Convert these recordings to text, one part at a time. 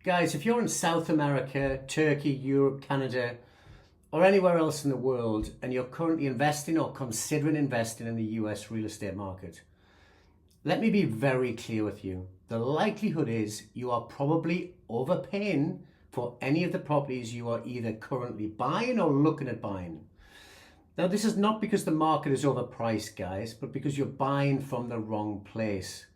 Guys, if you're in South America, Turkey, Europe, Canada, or anywhere else in the world, and you're currently investing or considering investing in the US real estate market, let me be very clear with you. The likelihood is you are probably overpaying for any of the properties you are either currently buying or looking at buying. Now, this is not because the market is overpriced, guys, but because you're buying from the wrong place.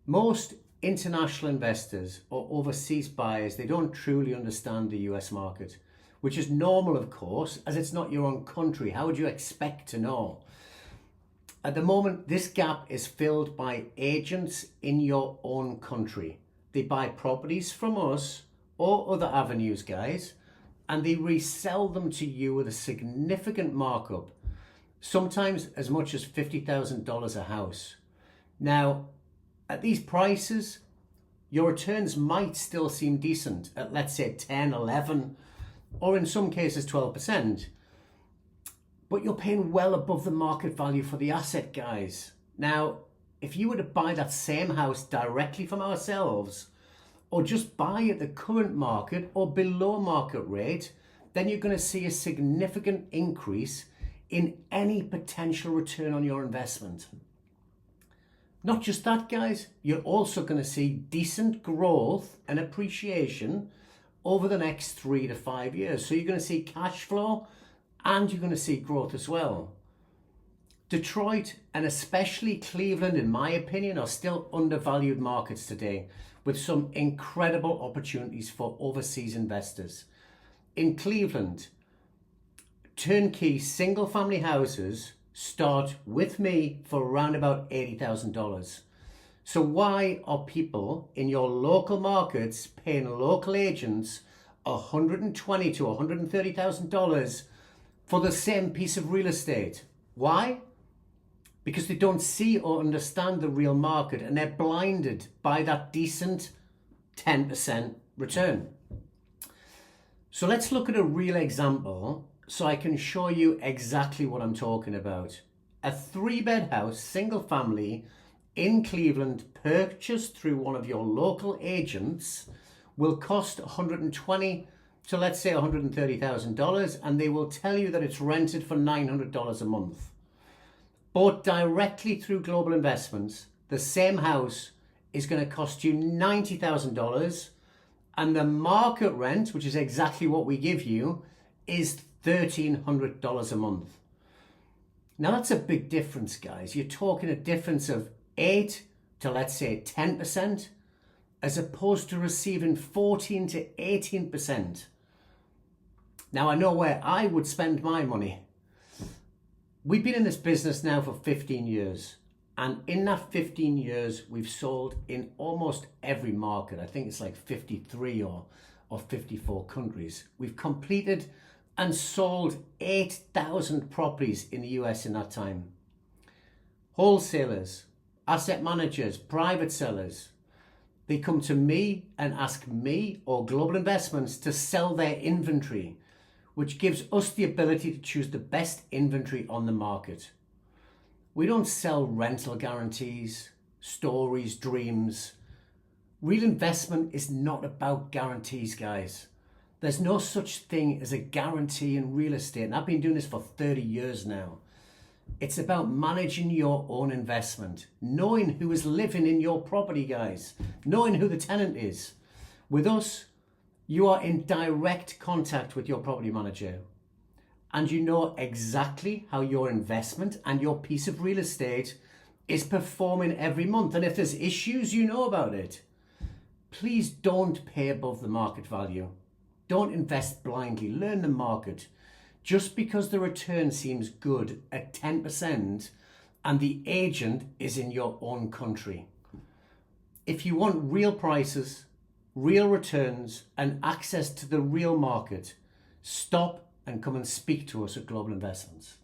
Most international investors or overseas buyers, they don't truly understand the US market, which is normal, of course, as it's not your own country. How would you expect to know? At the moment, this gap is filled by agents in your own country. They buy properties from us or other avenues, guys, and they resell them to you with a significant markup, sometimes as much as $50,000 a house. Now, at these prices, your returns might still seem decent at, let's say, 10, 11, or in some cases 12%. But you're paying well above the market value for the asset, guys. Now, if you were to buy that same house directly from ourselves, or just buy at the current market or below market rate, then you're going to see a significant increase in any potential return on your investment. Not just that, guys, you're also going to see decent growth and appreciation over the next 3 to 5 years. So you're going to see cash flow and you're going to see growth as well. Detroit and especially Cleveland, in my opinion, are still undervalued markets today with some incredible opportunities for overseas investors. In Cleveland, turnkey single family houses start with me for around about $80,000. So why are people in your local markets paying local agents $120,000 to $130,000 for the same piece of real estate? Why? Because they don't see or understand the real market and they're blinded by that decent 10% return. So let's look at a real example so I can show you exactly what I'm talking about. A 3-bed house, single family in Cleveland, purchased through one of your local agents, will cost $120,000 to, let's say, $130,000, and they will tell you that it's rented for $900 a month. Bought directly through Global Investments, the same house is going to cost you $90,000, and the market rent, which is exactly what we give you, is $1,300 a month. Now that's a big difference, guys. You're talking a difference of 8 to, let's say, 10%, as opposed to receiving 14 to 18%. Now I know where I would spend my money. We've been in this business now for 15 years. And in that 15 years, we've sold in almost every market. I think it's like 53 or 54 countries. We've completed and sold 8,000 properties in the US in that time. Wholesalers, asset managers, private sellers, they come to me and ask me or Global Investments to sell their inventory, which gives us the ability to choose the best inventory on the market. We don't sell rental guarantees, stories, dreams. Real investment is not about guarantees, guys. There's no such thing as a guarantee in real estate, and I've been doing this for 30 years now. It's about managing your own investment, knowing who is living in your property, guys, knowing who the tenant is. With us, you are in direct contact with your property manager, and you know exactly how your investment and your piece of real estate is performing every month. And if there's issues, you know about it. Please don't pay above the market value. Don't invest blindly. Learn the market. Just because the return seems good at 10% and the agent is in your own country. If you want real prices, real returns, and access to the real market, stop and come and speak to us at Global Investments.